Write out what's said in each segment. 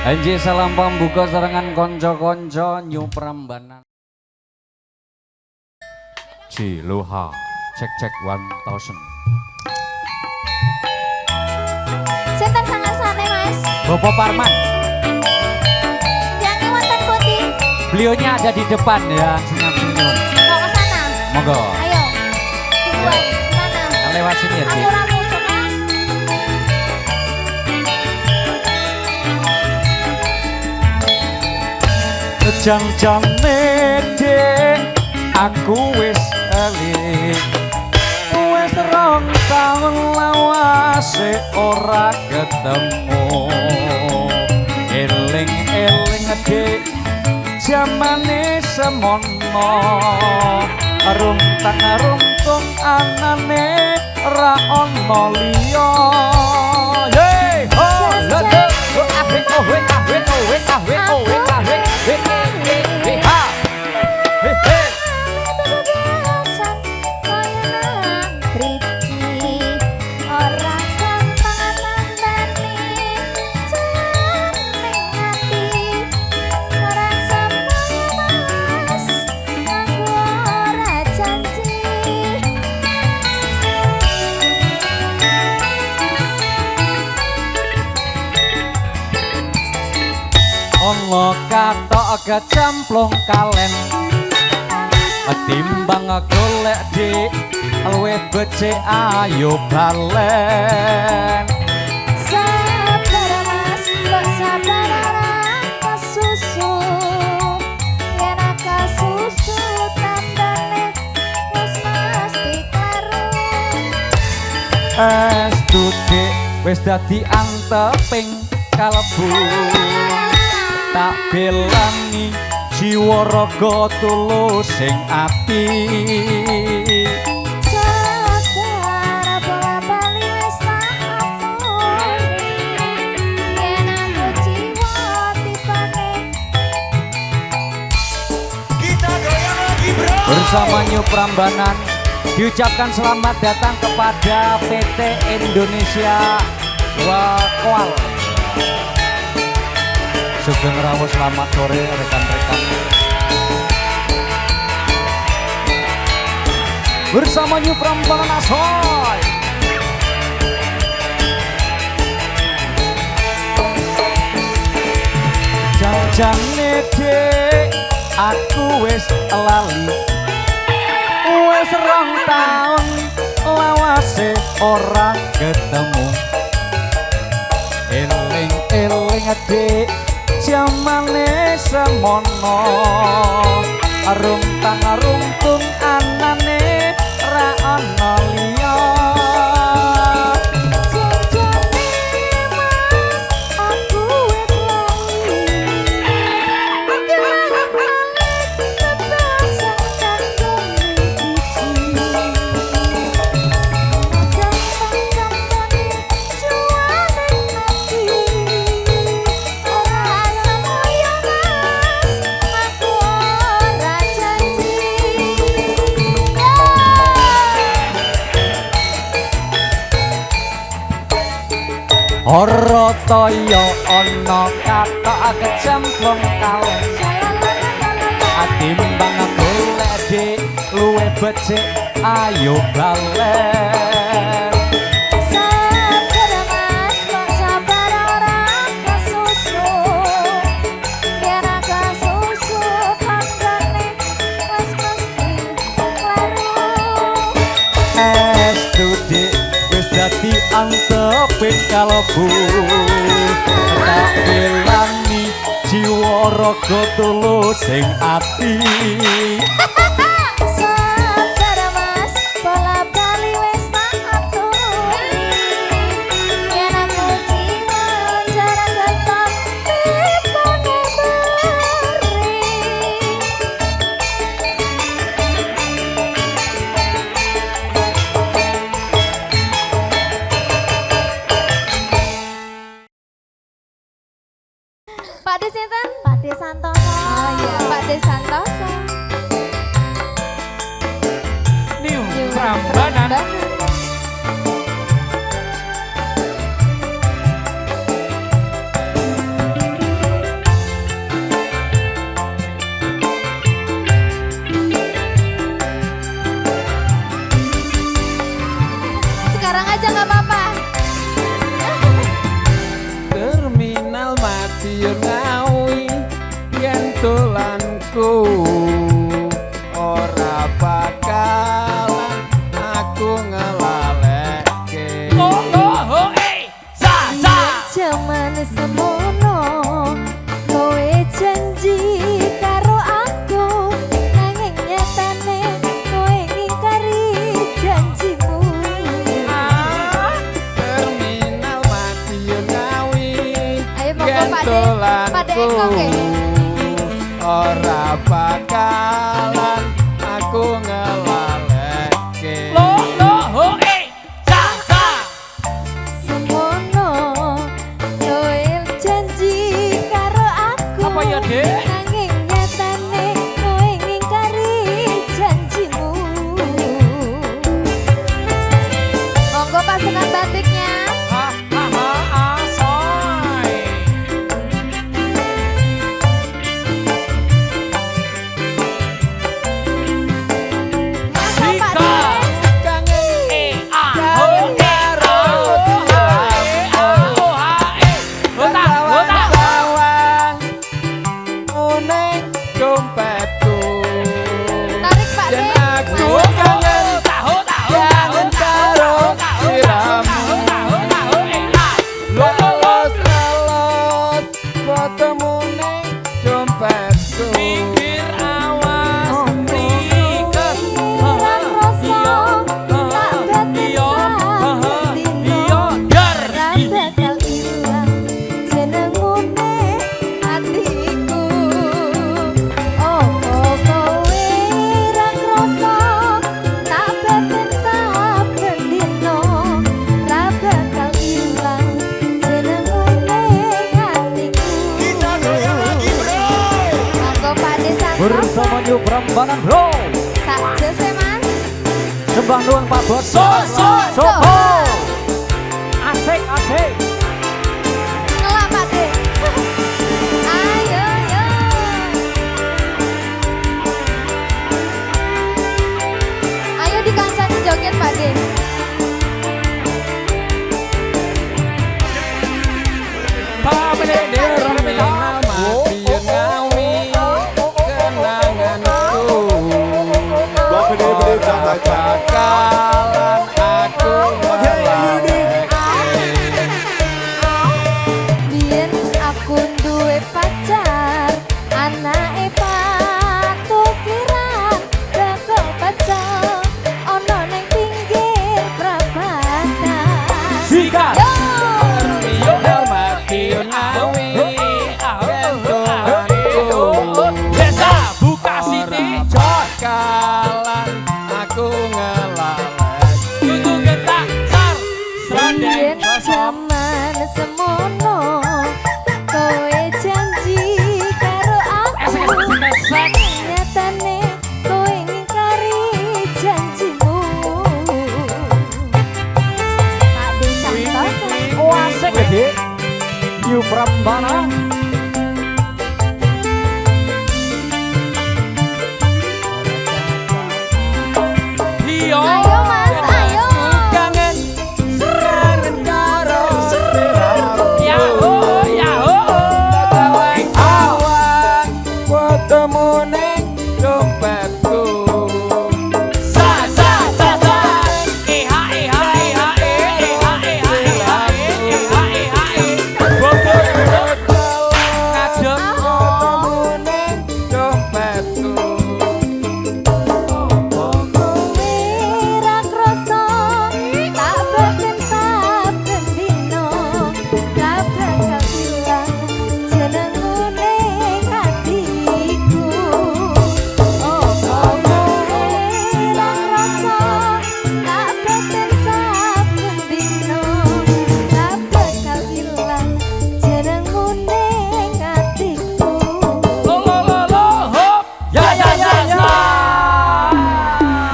Anji salam pambuka serangan konco-konco New Prambanan. Ciloha cek 1000. Sinten sangarsane Mas? Bapak Parman. Yang wonten pundi? Beliaunya ada di depan ya, senyum-senyum. Mau ke sana? Monggo. Ayo. Duluan, mana? Lewat sini ya, Ci. Ramu-ramu coba. Jan-jane dek aku wis eling. Wis 2 taun lawase ora ketemu. Eling-eling dek jamane semono. Runtang-runtung anane ra ono liya. Hey ho la la ahwe ahwe ahwe ahwe ahwe ahwe ahwe he ha he he. Bebasan kaya nang driji. Ora gampang nandani janing ati. Ora semono Mas, aku ora janji. Ono katok kecemplung kalen timbang golek dik luwih becik ayo balen. Sabar Mas, mbok sabar ora kasusu. Yen kasusu tandane wis mesti kleru. Estu dik wis dadi anteping kalbu. Tak belani jiwa raga tulus sing ati. Sabar bola-bali wis tak aturi. Yen aku jiwa tipane. Kita goyang lagi bro. Bersama New Prambanan diucapkan selamat datang kepada PT Indonesia Wakwal. Sugeng rawuh selamat sore rekan-rekan. Bersama New Prambanan Asoy. Janjane dek aku wis lali. Wis 2 taun lawase ora ketemu. Eling-eling dek jamane semono. Runtang-runtung anane ra ono liya. Janjane Mas, aku wis lali. Balik kebiasaan kanggo biji. Gampang-gampang juane ati. Ora semoyo Mas, aku ora janji. Ora toya ana katok kecemplung kalen. Atimbang golek dik luwih becik ayo balen. Sabar Mas, kok sabar ora kasusu. Yen kasusu tandane wis mesti kleru. Estu dik wis dadi anteping kalbu. Tak belani jiwa raga tulus sing ati. Sabar Mas, bola-bali wis tak aturi. Yen aku jiwa jarak tetep tipane beri. Pak De sinten? Pak De Santoso. Oh iya, Pak De Santoso. New Prambanan. bakalan aku ngelalekke. Oh oh sa Jaman semono kowe janji karo aku nanging nyatane kowe ngingkari janjimu. Terminal Madiun Ngawi Ayo monggo Pak De Engkong ya. ora bakalan aku ngelalekke. lo ho sa Semono kowe janji karo aku Apa ya, Dek? nanging nyatane kowe ngingkari janjimu. Monggo pasukan batiknya. asoy Masa Pak Sika. De? Kangen a ho hota sawang uneng dompetku. Tarik Pak De. Yen aku kangen kangen karo siramu. Lolos fotomu ning dompetku. Pinggir awas mriket Lan rasa tak iya betino dar ra bakal ilang jenengune atiku. Oh kowe ra krasa tak beten saben dino ra bakal ilang jenengune atiku. Kita goyang lagi bro. Monggo Pak De Santo bersama New Prambanan bro sakje se Mas. sembah nuwun Pak Bos So. asik Ngelak Pak De. Ayo yo. Ayo dikancani joget Pak De. Terminal Madiun Ngawi kenanganku. Bede-bede jaga-jaga. Bakalan aku ngelalekke. Biyen aku duwe pacar, anake patukiran, bakal pecel ono ning pinggir prabatan. sikat Yo. Terminal Madiun Ngawi desa buka sini bakalan aku ngelalekke. kudu getak sar Biyen sandeng jaman semono kowe janji karo aku nyatane kowe ngingkari janjimu. Pak De Santo oh asik ya Dik New Prambanan iya ayo Mas ayo. Kangen karo siramu. yaho Sawang fotomu ning dompetku. sa kadang Fotomu ning dompetku. Kowe ra krasa tak beten saben dino ra bakal ilang jenengune atiku. Oh kowe ra krasa tak beten saben dino ra bakal ilang jenengune atiku. hop ya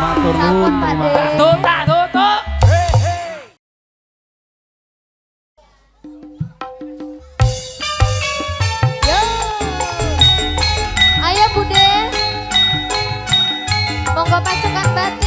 Matur Sampun Pak De. tutuk Yo. Ayo Bude. Monggo pasukan batu.